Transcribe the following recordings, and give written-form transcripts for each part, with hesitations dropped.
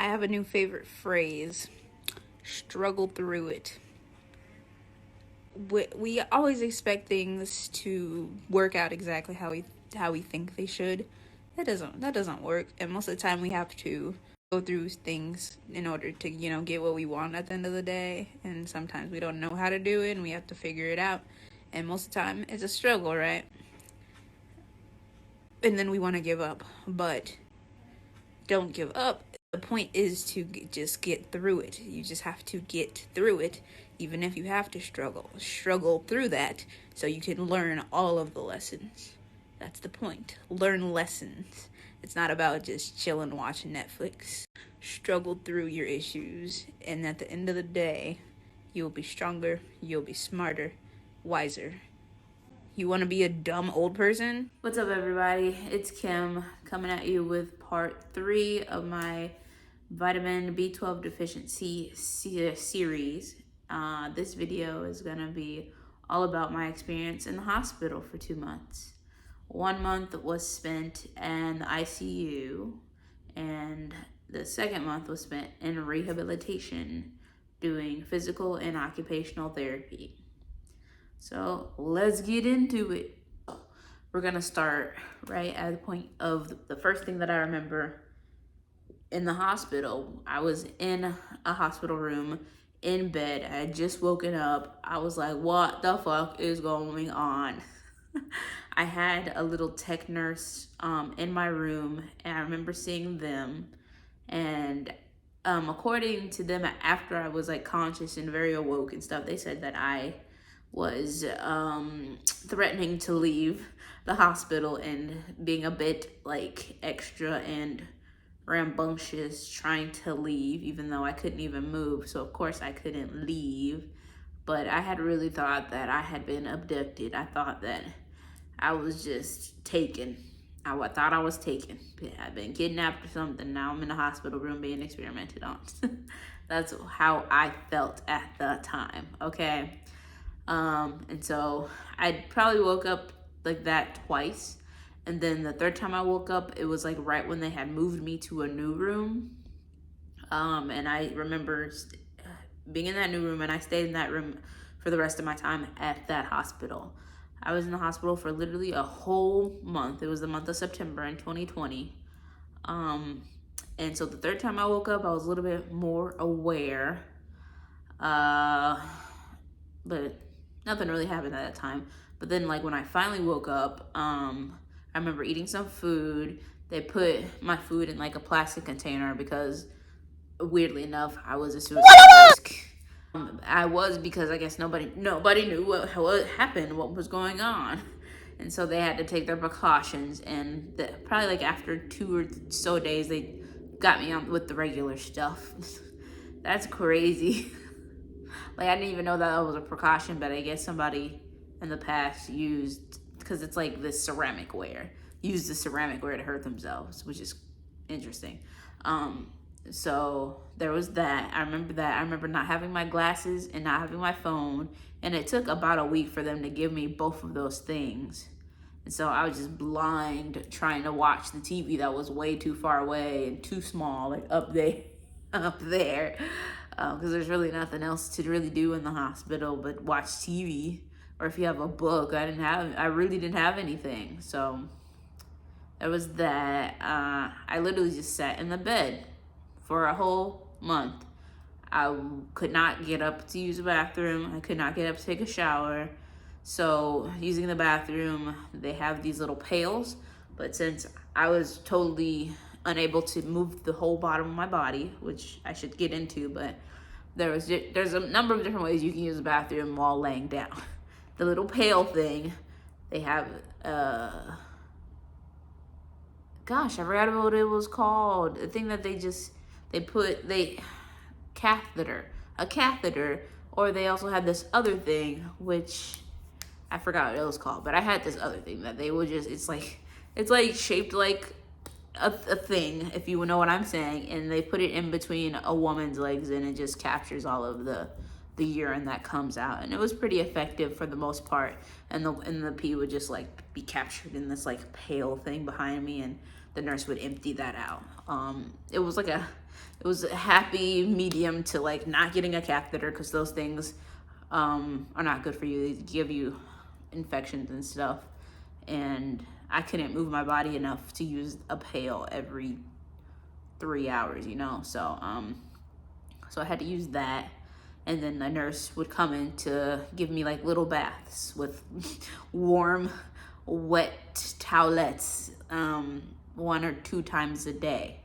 I have a new favorite phrase: struggle through it. We always expect things to work out exactly how we think they should. That doesn't work, and most of the time we have to go through things in order to get what we want at the end of the day. And sometimes we don't know how to do it, and we have to figure it out. And most of the time it's a struggle, right? And then we want to give up, but don't give up. The point is to just get through it. You just have to get through it, even if you have to struggle through that, so you can learn all of the lessons. That's the point. Learn lessons. It's not about just chilling watching Netflix. Struggle through your issues, and at the end of the day, you'll be stronger, you'll be smarter, wiser. You want to be a dumb old person? What's up, everybody? It's Kim coming at you with part 3 of my vitamin B12 deficiency series. This video is going to be all about my experience in the hospital for 2 months. 1 month was spent in the ICU, and the second month was spent in rehabilitation doing physical and occupational therapy. So let's get into it. We're gonna start right at the point of the first thing that I remember in the hospital. I was in a hospital room in bed. I had just woken up. I was like, what the fuck is going on? I had a little tech nurse in my room, and I remember seeing them. And according to them, after I was like conscious and very awoke and stuff, they said that I was threatening to leave the hospital and being a bit like extra and rambunctious trying to leave, even though I couldn't even move. So of course I couldn't leave, but I had really thought that I had been abducted. I thought that I was just taken. I thought I was taken. I'd been kidnapped or something. Now I'm in a hospital room being experimented on. That's how I felt at the time, okay? And so I probably woke up like that twice. And then the third time I woke up, it was like right when they had moved me to a new room. And I remember being in that new room, and I stayed in that room for the rest of my time at that hospital. I was in the hospital for literally a whole month. It was the month of September in 2020. And so the third time I woke up, I was a little bit more aware. But nothing really happened at that time. But then like when I finally woke up, I remember eating some food. They put my food in like a plastic container because weirdly enough, I was a suicide risk. I was, because I guess nobody knew what happened, what was going on. And so they had to take their precautions, and probably like after 2 or so days, they got me on with the regular stuff. That's crazy. Like, I didn't even know that was a precaution, but I guess somebody in the past used, because it's like this ceramic ware, used the ceramic ware to hurt themselves, which is interesting. So there was that. I remember that. I remember not having my glasses and not having my phone, and it took about a week for them to give me both of those things. And so I was just blind trying to watch the TV that was way too far away and too small, like up there, because there's really nothing else to really do in the hospital but watch TV. Or if you have a book, I really didn't have anything. So there was that. I literally just sat in the bed for a whole month. I could not get up to use the bathroom. I could not get up to take a shower. So using the bathroom, they have these little pails, but since I was totally unable to move the whole bottom of my body, which I should get into, but there's a number of different ways you can use the bathroom while laying down. The little pail thing, they have, gosh, I forgot what it was called. The thing that a catheter, or they also had this other thing, which I forgot what it was called, but I had this other thing that they would just, it's like shaped like a thing, if you know what I'm saying, and they put it in between a woman's legs, and it just captures all of the urine that comes out, and it was pretty effective for the most part, and the pee would just like be captured in this like pale thing behind me, and the nurse would empty that out. It was like it was a happy medium to like not getting a catheter, because those things are not good for you. They give you infections and stuff. And I couldn't move my body enough to use a pail every 3 hours, you know. So I had to use that. And then the nurse would come in to give me like little baths with warm, wet towelettes, 1 or 2 times a day.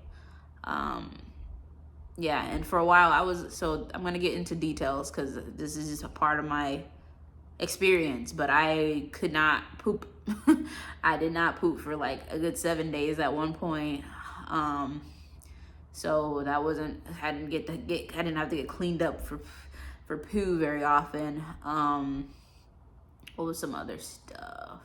Yeah, and for a while I'm gonna get into details because this is just a part of my experience, but I could not poop. I did not poop for like a good 7 days at one point. So that I didn't have to get cleaned up for poo very often. What was some other stuff?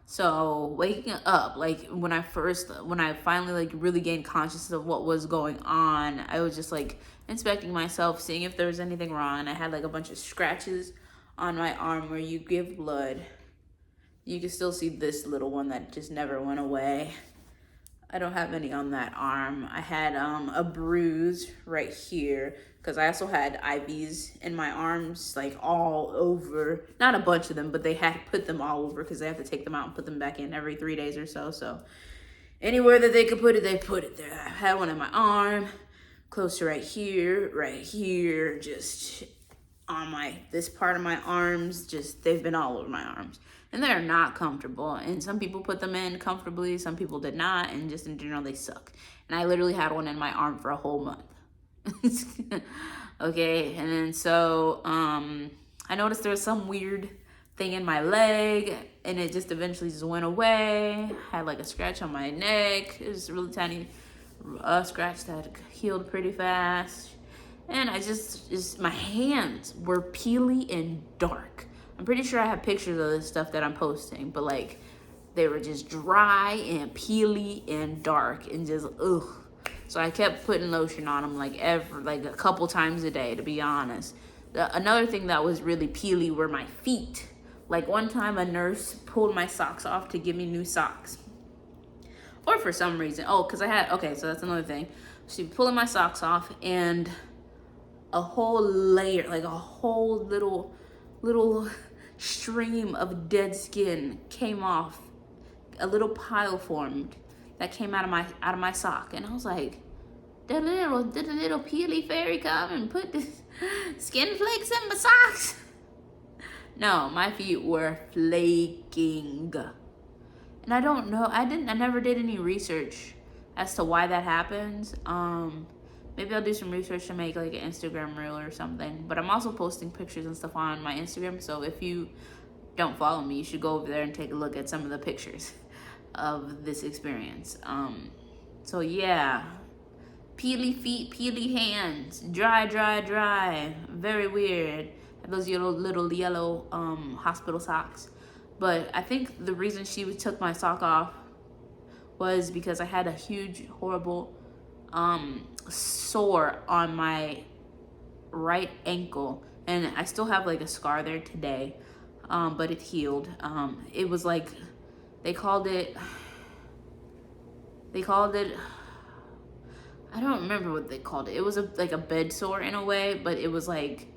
So waking up, like when I finally like really gained consciousness of what was going on, I was just like inspecting myself, seeing if there was anything wrong. I had like a bunch of scratches on my arm where you give blood. You can still see this little one that just never went away. I don't have any on that arm. I had a bruise right here because I also had IVs in my arms, like all over. Not a bunch of them, but they had to put them all over because they have to take them out and put them back in every 3 days or so. So anywhere that they could put it, they put it there. I had one in my arm, close to right here, just on this part of my arms. Just, they've been all over my arms. And they're not comfortable. And some people put them in comfortably, some people did not, and just in general, they suck. And I literally had one in my arm for a whole month. Okay, and then so I noticed there was some weird thing in my leg, and it just eventually just went away. I had like a scratch on my neck. It was a really tiny scratch that healed pretty fast. And I just my hands were peely and dark. I'm pretty sure I have pictures of this stuff that I'm posting, but like they were just dry and peely and dark and just ugh. So I kept putting lotion on them like a couple times a day, to be honest. Another thing that was really peely were my feet. Like one time a nurse pulled my socks off to give me new socks. Or for some reason, so that's another thing. She pulling my socks off and a whole layer, like a whole little stream of dead skin came off. A little pile formed that came out of my sock, and I was like, did a little peely fairy come and put the skin flakes in my socks? No, my feet were flaking, and I don't know. I never did any research as to why that happens. Maybe I'll do some research to make like an Instagram reel or something. But I'm also posting pictures and stuff on my Instagram. So if you don't follow me, you should go over there and take a look at some of the pictures of this experience. So yeah, peely feet, peely hands, dry. Very weird. Those little yellow hospital socks. But I think the reason she took my sock off was because I had a huge, horrible sore on my right ankle, and I still have like a scar there today, but it healed. It was like they called it I don't remember what they called it. It was like a bed sore in a way, but it was like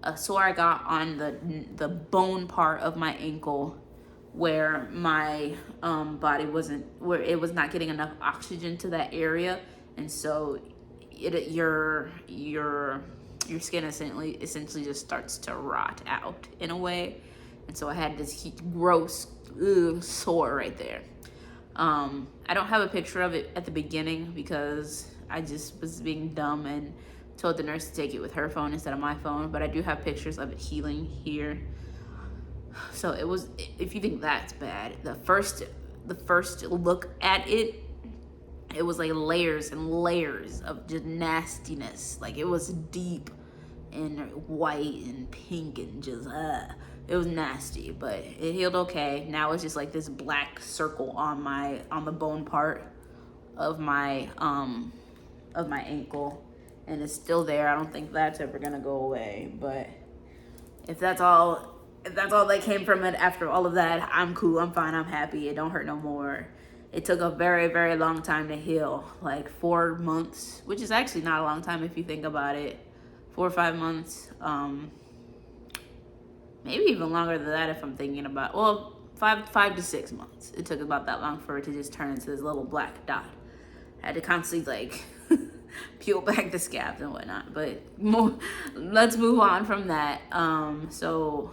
a sore I got on the bone part of my ankle where my body where it was not getting enough oxygen to that area, and so your skin essentially just starts to rot out in a way. And so I had this gross sore right there. I don't have a picture of it at the beginning because I just was being dumb and told the nurse to take it with her phone instead of my phone, but I do have pictures of it healing here. So it was, if you think that's bad, the first look at it was like layers and layers of just nastiness. Like it was deep and white and pink and just it was nasty, but it healed okay. Now it's just like this black circle on the bone part of my ankle, and it's still there. I don't think that's ever gonna go away, but if that's all that came from it after all of that, I'm cool, I'm fine, I'm happy. It don't hurt no more. It took a very, very long time to heal, like 4 months, which is actually not a long time if you think about it. 4 or 5 months, maybe even longer than that if I'm thinking about, well, 5 to 6 months. It took about that long for it to just turn into this little black dot. I had to constantly like peel back the scabs and whatnot. But let's move on from that. So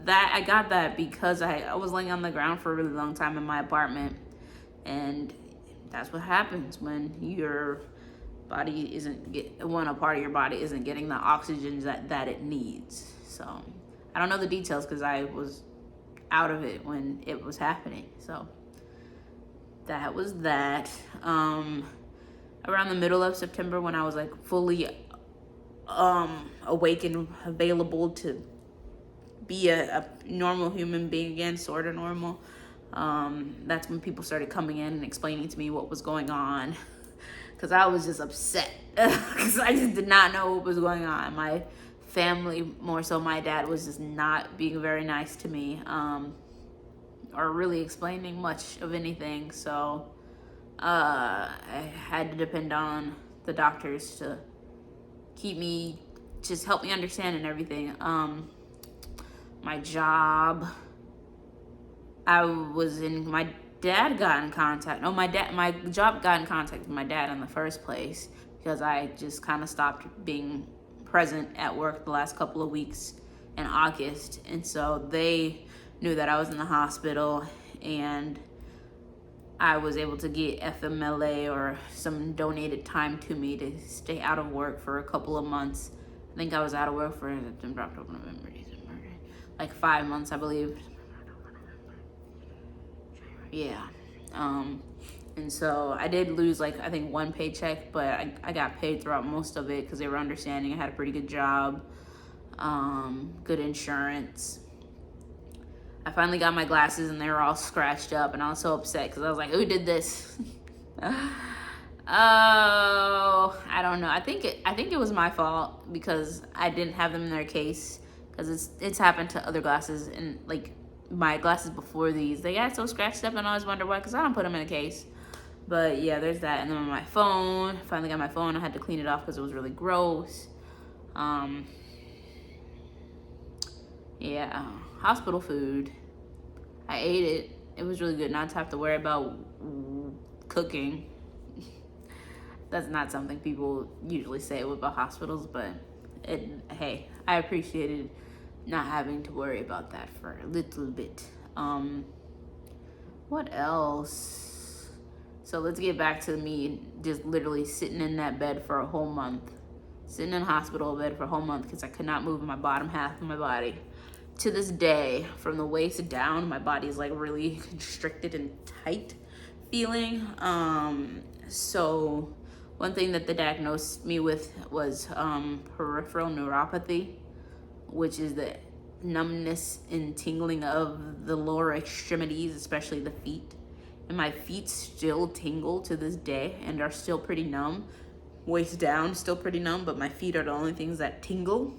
that I got that because I was laying on the ground for a really long time in my apartment, and that's what happens when your body when a part of your body isn't getting the oxygen that it needs. So I don't know the details because I was out of it when it was happening. So that was that. Around the middle of September, when I was like fully awake and available to be a normal human being again, sort of normal, that's when people started coming in and explaining to me what was going on, because I was just upset because I just did not know what was going on. My family, more so my dad, was just not being very nice to me, or really explaining much of anything. So I had to depend on the doctors to just help me understand and everything. My job, my dad got in contact. No, my job got in contact with my dad in the first place because I just kind of stopped being present at work the last couple of weeks in August. And so they knew that I was in the hospital, and I was able to get FMLA, or some donated time to me to stay out of work for a couple of months. I think I was out of work for September, October, November, December, like 5 months, I believe. Yeah. And so I did lose like, I think 1 paycheck, but I got paid throughout most of it because they were understanding. I had a pretty good job, good insurance. I finally got my glasses and they were all scratched up, and I was so upset because I was like, who did this? Oh, I don't know. I think it was my fault because I didn't have them in their case, because it's happened to other glasses, and like my glasses before these, they got so scratched up, and I always wonder why, because I don't put them in a case. But yeah, there's that. And then on my phone, finally got my phone. I had to clean it off because it was really gross. Yeah, hospital food. I ate it. It was really good. Not to have to worry about cooking. That's not something people usually say about hospitals, but hey, I appreciated not having to worry about that for a little bit. What else? So let's get back to me just literally sitting in that bed for a whole month. Sitting in a hospital bed for a whole month because I could not move my bottom half of my body. To this day, from the waist down, my body is like really constricted and tight feeling. So one thing that they diagnosed me with was peripheral neuropathy, which is the numbness and tingling of the lower extremities, especially the feet. And my feet still tingle to this day and are still pretty numb. Waist down, still pretty numb, but my feet are the only things that tingle.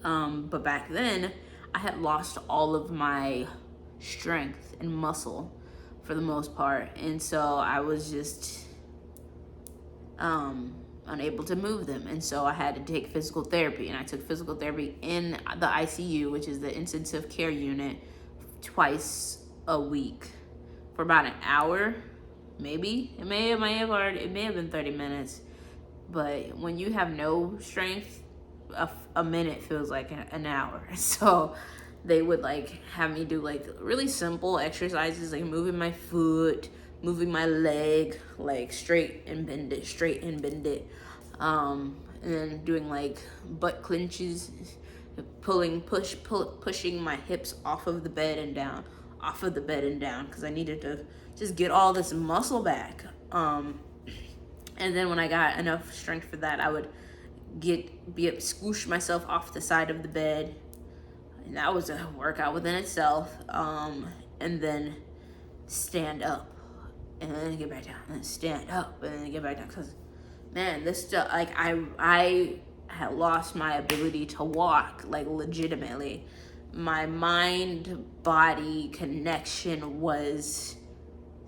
But back then, I had lost all of my strength and muscle for the most part. And so I was just unable to move them. And so I had to take physical therapy. And I took physical therapy in the ICU, which is the intensive care unit, twice a week for about an hour, maybe. It may have been 30 minutes. But when you have no strength, a minute feels like an hour. So they would like have me do like really simple exercises, like moving my foot, moving my leg, like straight and bend it, and then doing like butt clenches, pushing my hips off of the bed and down, because I needed to just get all this muscle back. And then when I got enough strength for that, I would squish myself off the side of the bed, and that was a workout within itself. And then stand up, and then get back down, and then stand up, and then get back down. Cause man, this stuff, like I had lost my ability to walk, like legitimately. My mind-body connection was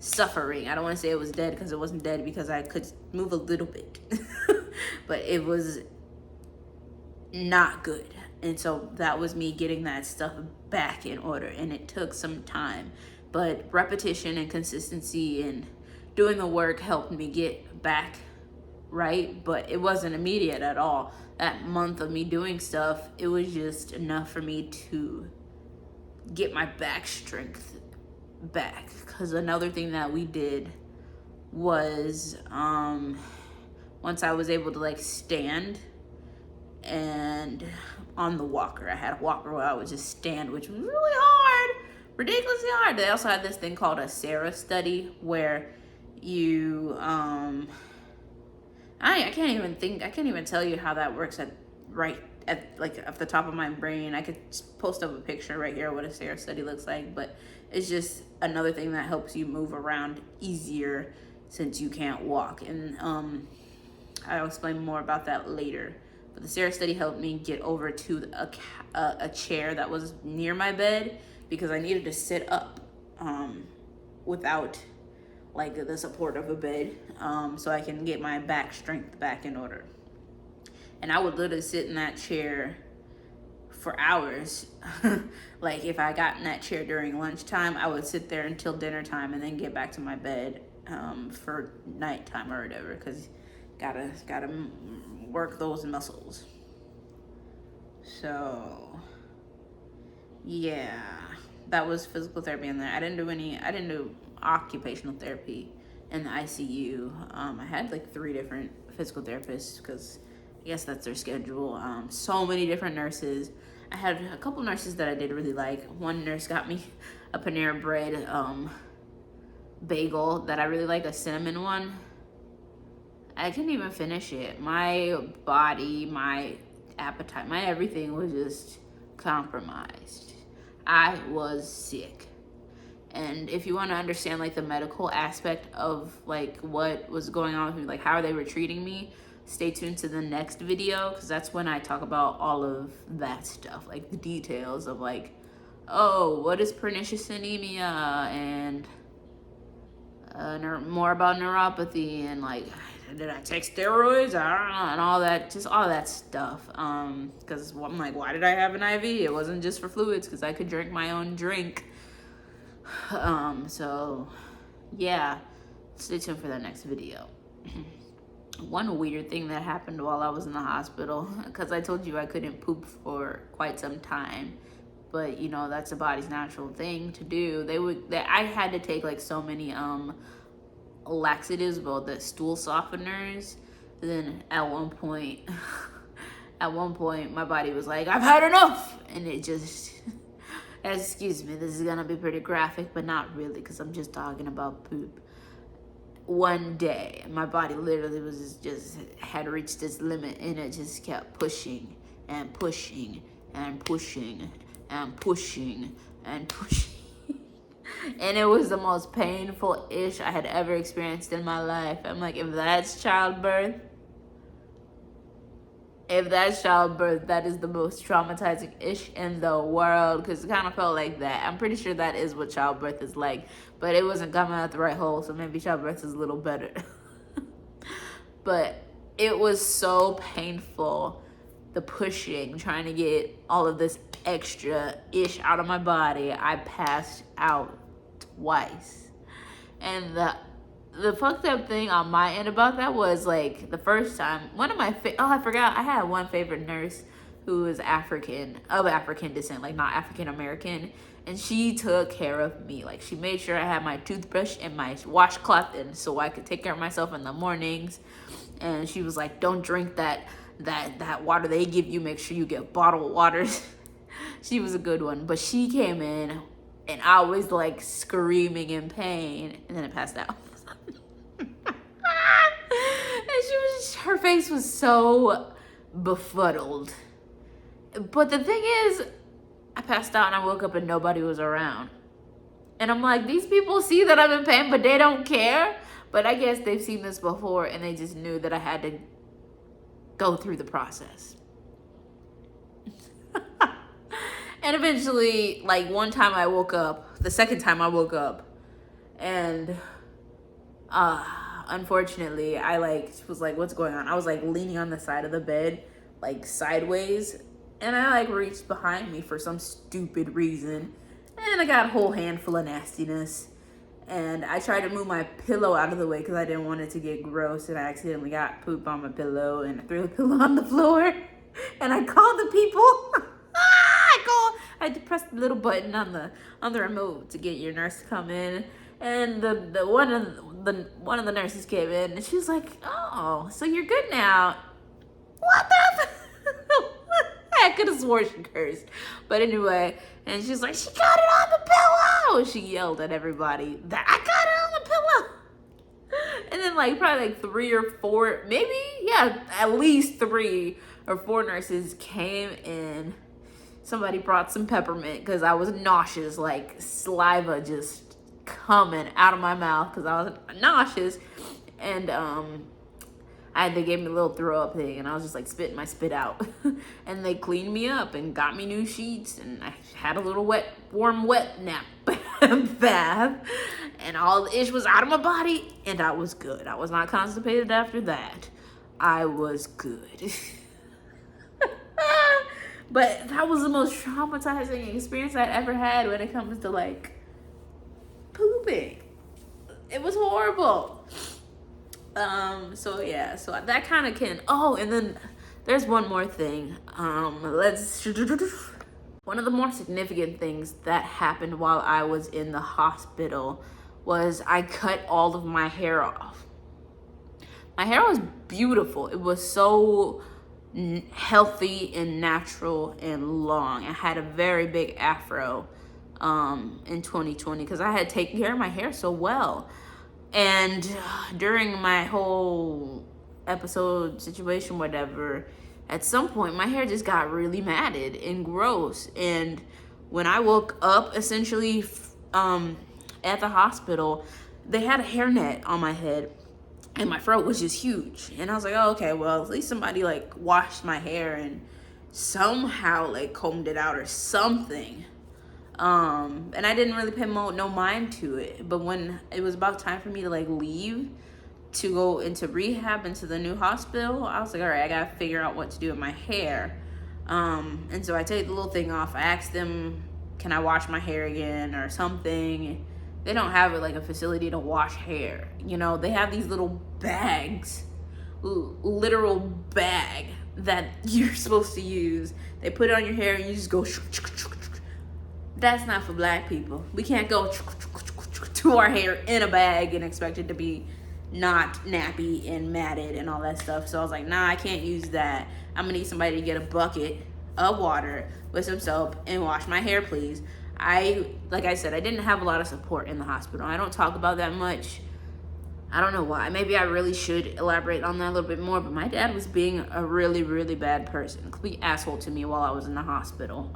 suffering. I don't want to say it was dead, because it wasn't dead, because I could move a little bit. But it was not good. And so that was me getting that stuff back in order, and it took some time. But repetition and consistency and doing the work helped me get back right, but it wasn't immediate at all. That month of me doing stuff, it was just enough for me to get my back strength back. Because another thing that we did was once I was able to like stand and on the walker, I had a walker where I would just stand, which was really hard, ridiculously hard. They also had this thing called a Sarah study, where you I can't even tell you how that works at the top of my brain. I could post up a picture right here of what a Sarah study looks like, but it's just another thing that helps you move around easier since you can't walk. And I'll explain more about that later. But the Sarah study helped me get over to a chair that was near my bed, because I needed to sit up without like the support of a bed, so I can get my back strength back in order. And I would literally sit in that chair for hours. Like if I got in that chair during lunchtime, I would sit there until dinner time and then get back to my bed for nighttime or whatever, because gotta work those muscles. So yeah, that was physical therapy in there. I didn't do occupational therapy in the ICU. I had like 3 different physical therapists, because I guess that's their schedule. So many different nurses. I had a couple nurses that I did really like. One nurse got me a Panera Bread bagel that I really like, a cinnamon one. I couldn't even finish it. My body, my appetite, my everything was just compromised. I was sick. And if you want to understand like the medical aspect of like what was going on with me, like how they were treating me, stay tuned to the next video, because that's when I talk about all of that stuff, like the details of like, oh, what is pernicious anemia, and more about neuropathy, and like, did I take steroids? I don't know, and all that stuff. Because I'm like, why did I have an IV? It wasn't just for fluids, because I could drink my own drink. So yeah, stay tuned for that next video. One weird thing that happened while I was in the hospital, because I told you I couldn't poop for quite some time, but you know, that's the body's natural thing to do. I had to take like so many laxatives, well, the stool softeners. Then at one point my body was like, I've had enough, and it just excuse me, this is gonna be pretty graphic, but not really, because I'm just talking about poop. One day, my body literally was just had reached its limit, and it just kept pushing and pushing and pushing and pushing and pushing. And it was the most painful ish I had ever experienced in my life. I'm like, if that's childbirth, that is the most traumatizing ish in the world, because it kind of felt like that. I'm pretty sure that is what childbirth is like, but it wasn't coming out the right hole, so maybe childbirth is a little better. But it was so painful, the pushing, trying to get all of this extra ish out of my body. I passed out twice. And the fucked up thing on my end about that was, like, the first time, I forgot, I had one favorite nurse who was of African descent, like not African American, and she took care of me. Like, she made sure I had my toothbrush and my washcloth, and so I could take care of myself in the mornings. And she was like, don't drink that water they give you, make sure you get bottled waters. She was a good one. But she came in and I was like screaming in pain, and then I passed out. And her face was so befuddled. But the thing is, I passed out and I woke up and nobody was around. And I'm like, these people see that I'm in pain, but they don't care. But I guess they've seen this before and they just knew that I had to go through the process. And eventually, like, one time I woke up, the second time I woke up, and Unfortunately, I like was like, what's going on? I was like leaning on the side of the bed, like sideways, and I like reached behind me for some stupid reason, and I got a whole handful of nastiness. And I tried to move my pillow out of the way because I didn't want it to get gross, and I accidentally got poop on my pillow, and I threw the pillow on the floor, and I called the people. I had to press the little button on the remote to get your nurse to come in, and the one of the nurses came in, and she was like, "Oh, so you're good now?" What the? I could have sworn she cursed, but anyway, and she's like, "She got it on the pillow." She yelled at everybody that I got it on the pillow. And then like probably like 3 or 4, maybe, yeah, at least 3 or 4 nurses came in. Somebody brought some peppermint because I was nauseous, like saliva just coming out of my mouth because I was nauseous. And they gave me a little throw up thing, and I was just like spitting my spit out. And they cleaned me up and got me new sheets, and I had a little warm nap bath, and all the ish was out of my body, and I was good. I was not constipated after that. I was good. But that was the most traumatizing experience I'd ever had when it comes to like pooping. It was horrible. So that kind of can. Oh, and then there's one more thing. One of the more significant things that happened while I was in the hospital was I cut all of my hair off. My hair was beautiful. It was so healthy and natural and long. I had a very big afro in 2020 because I had taken care of my hair so well. And during my whole episode situation, whatever, at some point my hair just got really matted and gross. And when I woke up, essentially at the hospital, they had a hairnet on my head, and my throat was just huge. And I was like, oh, okay, well, at least somebody like washed my hair and somehow like combed it out or something. And I didn't really pay no mind to it. But when it was about time for me to like leave to go into rehab, into the new hospital, I was like, all right, I gotta figure out what to do with my hair. And so I take the little thing off. I asked them, can I wash my hair again or something? They don't have like a facility to wash hair. You know, they have these little bags, literal bag that you're supposed to use. They put it on your hair and you just go. That's not for black people. We can't go to our hair in a bag and expect it to be not nappy and matted and all that stuff. So I was like, nah, I can't use that. I'm gonna need somebody to get a bucket of water with some soap and wash my hair, please. Like I said, I didn't have a lot of support in the hospital. I don't talk about that much. I don't know why. Maybe I really should elaborate on that a little bit more, but my dad was being a really, really bad person. Complete asshole to me while I was in the hospital.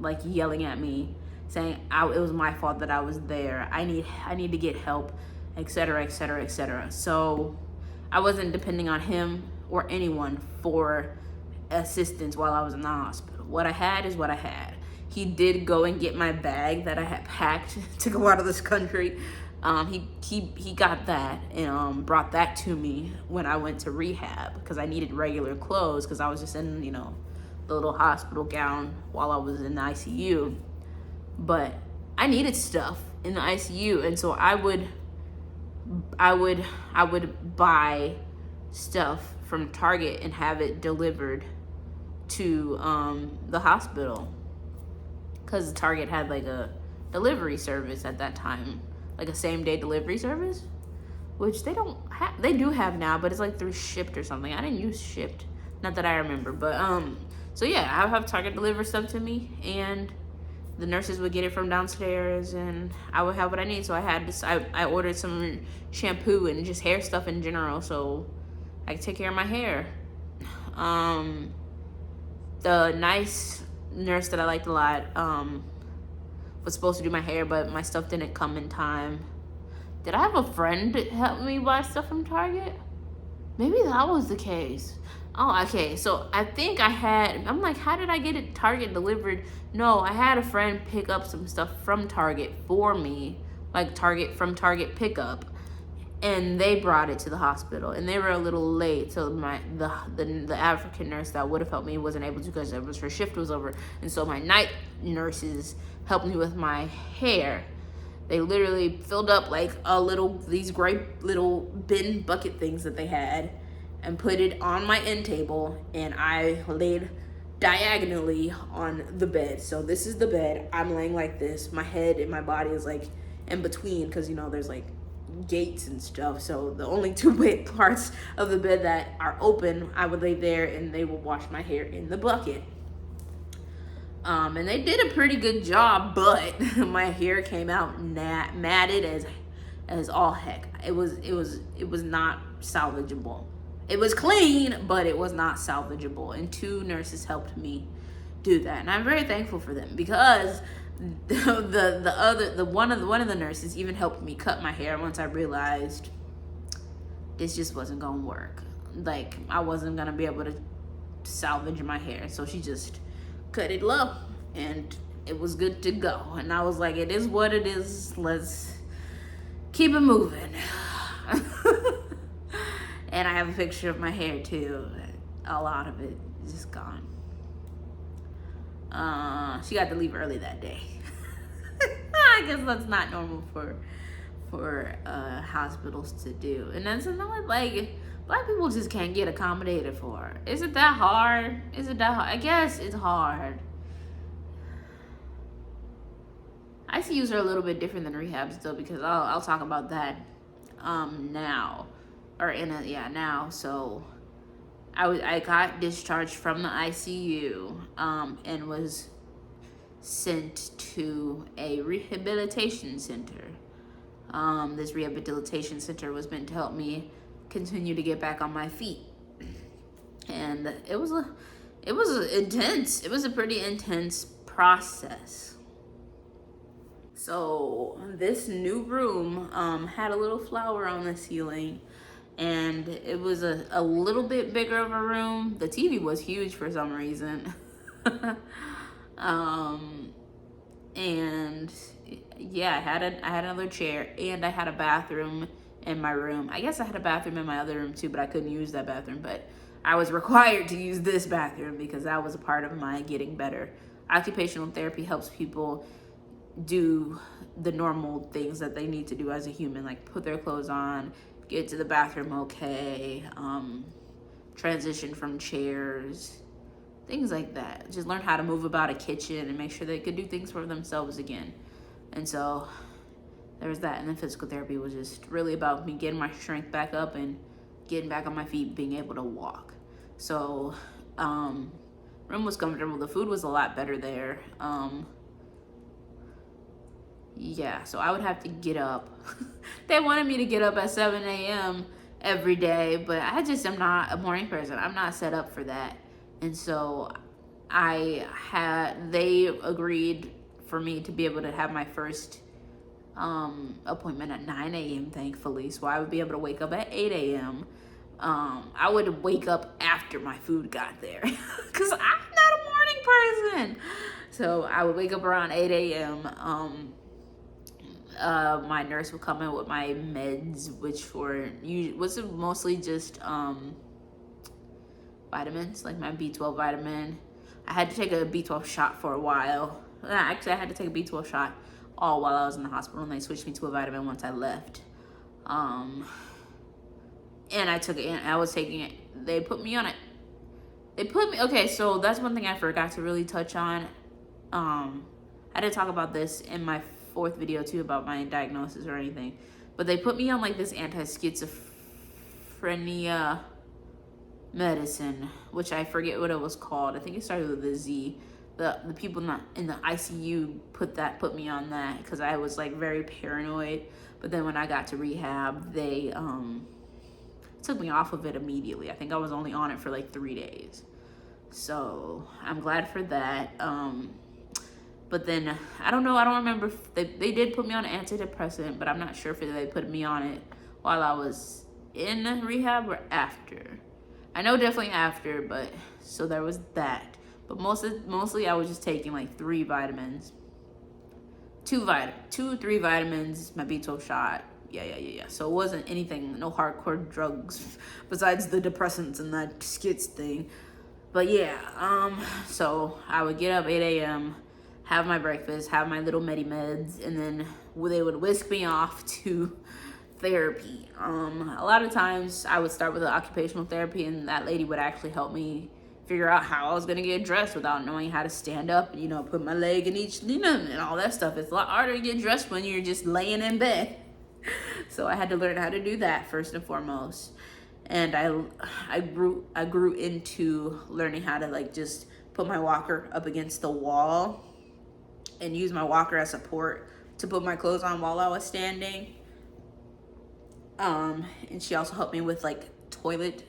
Like yelling at me, saying it was my fault that I was there. I need to get help, etc., etc., etc. So I wasn't depending on him or anyone for assistance while I was in the hospital. What I had is what I had. He did go and get my bag that I had packed to go out of this country. He got that and brought that to me when I went to rehab because I needed regular clothes because I was just in, the little hospital gown while I was in the ICU. But I needed stuff in the ICU, and so I would buy stuff from Target and have it delivered to the hospital because Target had like a delivery service at that time, like a same-day delivery service, which they do have now, but it's like through Shipt or something. I didn't use Shipt, not that I remember, but so yeah, I would have Target deliver stuff to me, and the nurses would get it from downstairs, and I would have what I need. So I ordered some shampoo and just hair stuff in general, so I could take care of my hair. The nice nurse that I liked a lot was supposed to do my hair, but my stuff didn't come in time. Did I have a friend that helped me buy stuff from Target? Maybe that was the case. Oh, okay. So I think I'm like, how did I get it Target delivered? No, I had a friend pick up some stuff from Target for me, like from Target pickup. and they brought it to the hospital, and they were a little late, so the African nurse that would have helped me wasn't able to because her shift was over, and so my night nurses helped me with my hair. They literally filled up like these great little bin bucket things that they had and put it on my end table, and I laid diagonally on the bed. So this is the bed. I'm laying like this. My head and my body is like in between because, you know, there's like gates and stuff. So the only two parts of the bed that are open, I would lay there and they would wash my hair in the bucket. And they did a pretty good job, but my hair came out matted as all heck. It was not salvageable. It was clean, but it was not salvageable. And 2 nurses helped me do that, and I'm very thankful for them because one of the nurses even helped me cut my hair once I realized this just wasn't gonna work. Like, I wasn't gonna be able to salvage my hair, so she just cut it low and it was good to go. And I was like, it is what it is, let's keep it moving. And I have a picture of my hair too. A lot of it is just gone. She got to leave early that day. I guess that's not normal for hospitals to do. And that's another, like, Black people just can't get accommodated for. Is it that hard? I guess it's hard. ICUs are a little bit different than rehabs though, because I'll talk about that now. Now. So I got discharged from the ICU and was sent to a rehabilitation center. This rehabilitation center was meant to help me continue to get back on my feet, and it was a pretty intense process. So this new room had a little flower on the ceiling, and it was a little bit bigger of a room. The TV was huge for some reason. And yeah, I had another chair, and I had a bathroom in my room. I guess I had a bathroom in my other room too, but I couldn't use that bathroom. But I was required to use this bathroom because that was a part of my getting better. Occupational therapy helps people do the normal things that they need to do as a human, like put their clothes on, get to the bathroom okay, transition from chairs, things like that. Just learn how to move about a kitchen and make sure they could do things for themselves again. And so there was that. And then physical therapy was just really about me getting my strength back up and getting back on my feet, being able to walk. So room was comfortable. The food was a lot better there. Yeah, so I would have to get up. They wanted me to get up at 7 a.m. every day, but I just am not a morning person. I'm not set up for that. And so they agreed for me to be able to have my first appointment at 9 a.m. thankfully. So I would be able to wake up at 8 a.m. I would wake up after my food got there because I'm not a morning person. So I would wake up around 8 a.m. My nurse would come in with my meds, which was mostly just vitamins, like my B12 vitamin. I had to take a B12 shot for a while. Actually, I had to take a B12 shot all while I was in the hospital, and they switched me to a vitamin once I left. And I took it, and I was taking it. They put me on it. Okay, so that's one thing I forgot to really touch on. I didn't talk about this in my 4th video too about my diagnosis or anything, but they put me on like this anti-schizophrenia medicine, which I forget what it was called. I think it started with a Z. The people in the ICU put me on that because I was like very paranoid. But then when I got to rehab, they took me off of it immediately. I think I was only on it for like 3 days. So I'm glad for that. But then I don't remember if they did put me on an antidepressant, but I'm not sure if they put me on it while I was in rehab or after. I know definitely after, but so there was that. But mostly I was just taking like 3 vitamins. 3 vitamins, my B12 shot, Yeah. So it wasn't anything, no hardcore drugs besides the depressants and that skits thing. But yeah, so I would get up 8 a.m., have my breakfast, have my little meds, and then they would whisk me off to therapy. A lot of times I would start with the occupational therapy, and that lady would actually help me figure out how I was gonna get dressed without knowing how to stand up, put my leg in each, and all that stuff. It's a lot harder to get dressed when you're just laying in bed. So I had to learn how to do that first and foremost. And I grew into learning how to like just put my walker up against the wall and use my walker as support to put my clothes on while I was standing. And she also helped me with like toileting.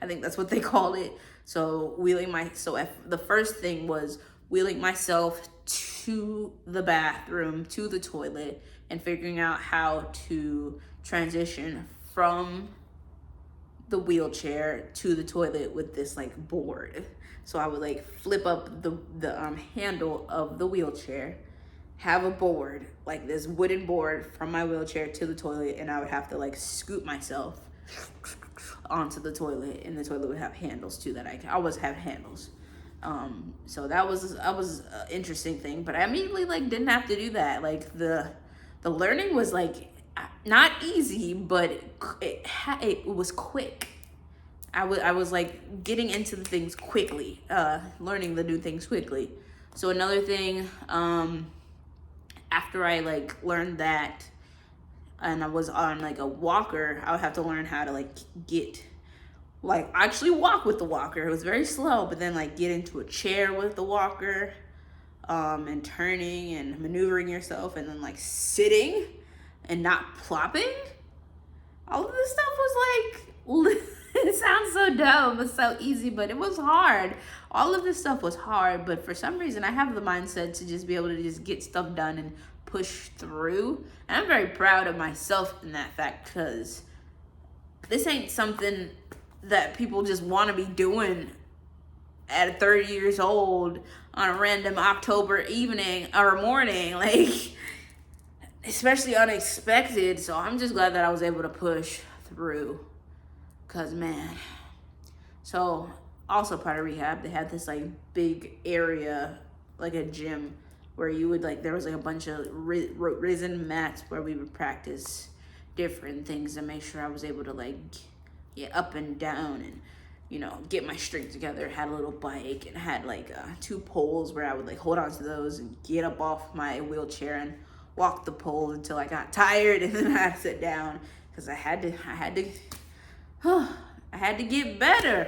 I think that's what they call it. So the first thing was wheeling myself to the bathroom, to the toilet, and figuring out how to transition from the wheelchair to the toilet with this like board. So I would like flip up the handle of the wheelchair, have a board, like this wooden board from my wheelchair to the toilet, and I would have to like scoop myself onto the toilet, and the toilet would have handles too that I always have handles. So that was an interesting thing, but I immediately like didn't have to do that. Like the learning was like not easy, but it was quick. I was like getting into the things quickly, learning the new things quickly. So another thing, after I like learned that, and I was on like a walker, I would have to learn how to like actually walk with the walker. It was very slow, but then like get into a chair with the walker, and turning and maneuvering yourself, and then like sitting and not plopping. All of this stuff was like, it sounds so dumb, it's so easy, but it was hard. All of this stuff was hard, but for some reason I have the mindset to just be able to just get stuff done and push through. And I'm very proud of myself in that fact, because this ain't something that people just want to be doing at 30 years old on a random October evening or morning, like especially unexpected. So I'm just glad that I was able to push through, because man. So also part of rehab, they had this like big area, like a gym, where you would like, there was like a bunch of risen mats where we would practice different things to make sure I was able to like get up and down and get my strength together. Had a little bike and had like 2 poles where I would like hold on to those and get up off my wheelchair and walk the pole until I got tired, and then I had to sit down because I had to get better.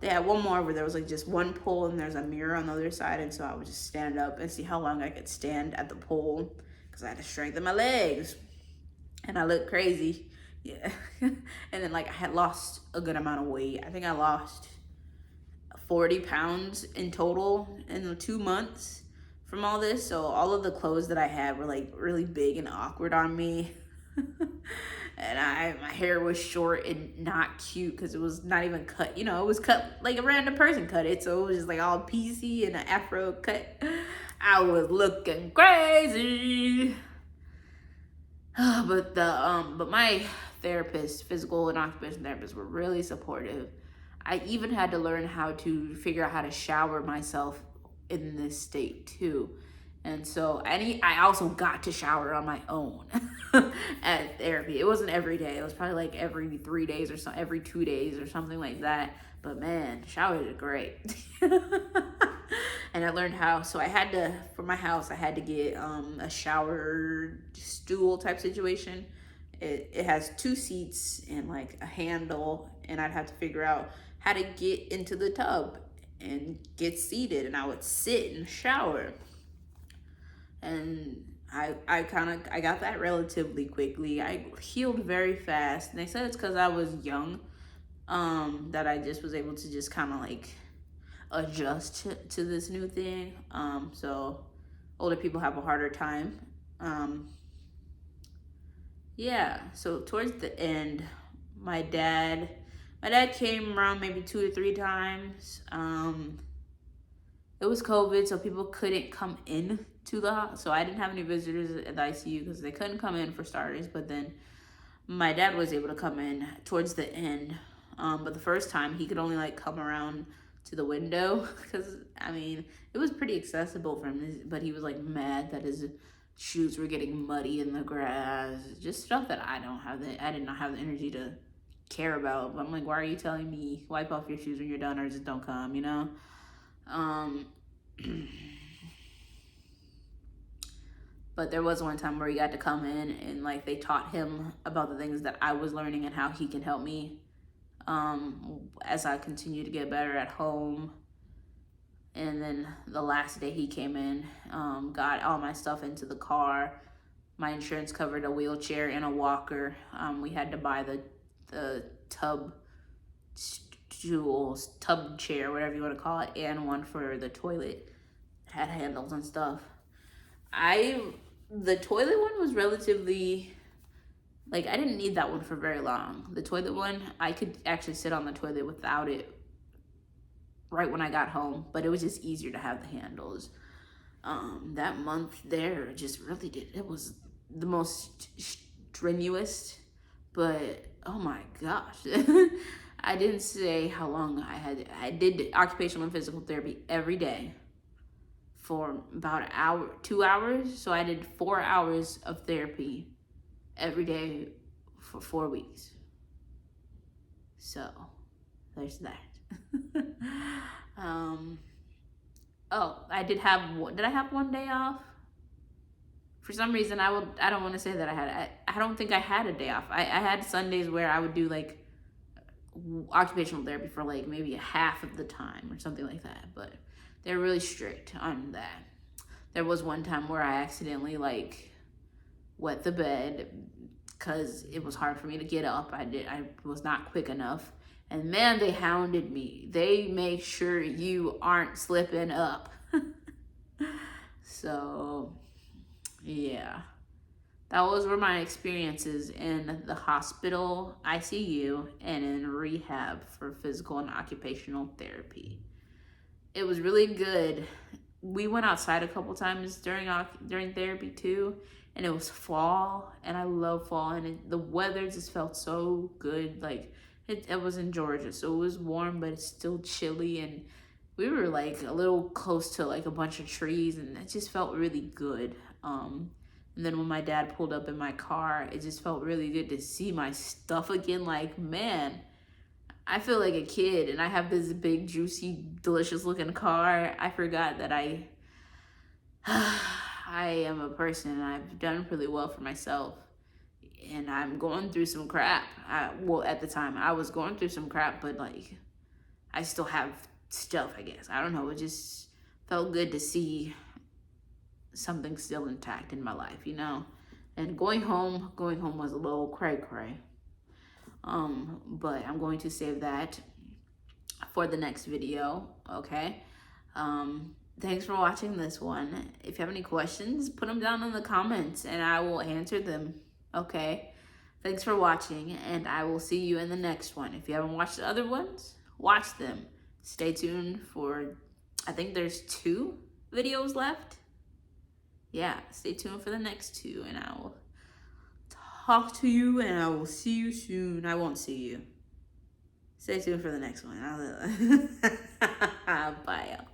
They had one more where there was like just one pole and there's a mirror on the other side, and so I would just stand up and see how long I could stand at the pole, because I had to strengthen my legs, and I looked crazy. Yeah. And then like I had lost a good amount of weight. I think I lost 40 pounds in total in the 2 months from all this. So all of the clothes that I had were like really big and awkward on me. And my hair was short and not cute, because it was not even cut. It was cut like a random person cut it. So it was just like all PC and an afro cut. I was looking crazy. But my therapist, physical and occupational therapists, were really supportive. I even had to learn how to figure out how to shower myself in this state too. And so I also got to shower on my own at therapy. It wasn't every day. It was probably like every 3 days or so, every 2 days or something like that. But man, showers are great. And I learned how, so for my house, I had to get a shower stool type situation. It has 2 seats and like a handle, and I'd have to figure out how to get into the tub and get seated, and I would sit and shower. And I got that relatively quickly. I healed very fast, and they said it's because I was young, that I just was able to just kind of like adjust to this new thing. So older people have a harder time. Yeah, so towards the end, my dad came around maybe 2 or 3 times. It was COVID, so people couldn't come in to the, so I didn't have any visitors at the ICU because they couldn't come in for starters. But then my dad was able to come in towards the end. But the first time he could only like come around to the window because I mean it was pretty accessible for him, but he was like mad that his shoes were getting muddy in the grass, just stuff that I did not have the energy to care about. But I'm like, why are you telling me wipe off your shoes when you're done or just don't come, you know? But there was one time where he got to come in and like they taught him about the things that I was learning and how he can help me as I continue to get better at home. And then the last day he came in, got all my stuff into the car. My insurance covered a wheelchair and a walker. We had to buy the tub stools, tub chair, whatever you want to call it, and one for the toilet. It had handles and stuff. The toilet one was relatively, like, I didn't need that one for very long. The toilet one, I could actually sit on the toilet without it right when I got home, but it was just easier to have the handles. That month there just really it was the most strenuous, but oh my gosh. I didn't say how long I did occupational and physical therapy every day for about an hour, 2 hours. So I did 4 hours of therapy every day for 4 weeks. So there's that. Oh, did I have one day off? For some reason, I don't want to say that I don't think I had a day off. I had Sundays where I would do like occupational therapy for like maybe a half of the time or something like that, but they're really strict on that. There was one time where I accidentally like wet the bed because it was hard for me to get up. I was not quick enough. And man, they hounded me. They make sure you aren't slipping up. So, yeah. That were my experiences in the hospital, ICU, and in rehab for physical and occupational therapy. It was really good. We went outside a couple times during therapy too, and it was fall, and I love fall, and the weather just felt so good. Like, it was in Georgia, so it was warm, but it's still chilly, and we were like a little close to like a bunch of trees, and it just felt really good. And then when my dad pulled up in my car, it just felt really good to see my stuff again. Like, man, I feel like a kid, and I have this big, juicy, delicious looking car. I forgot that I am a person, and I've done really well for myself. And I'm going through some crap. At the time, I was going through some crap, but like, I still have stuff, I guess. I don't know. It just felt good to see something still intact in my life, you know? And going home was a little cray-cray. But I'm going to save that for the next video, okay? Thanks for watching this one. If you have any questions, put them down in the comments and I will answer them. Okay, thanks for watching, and I will see you in the next one. If you haven't watched the other ones, watch them. Stay tuned for, I think there's 2 videos left. Yeah, stay tuned for the next 2, and I will talk to you, and I will see you soon. I won't see you. Stay tuned for the next one. Bye, y'all.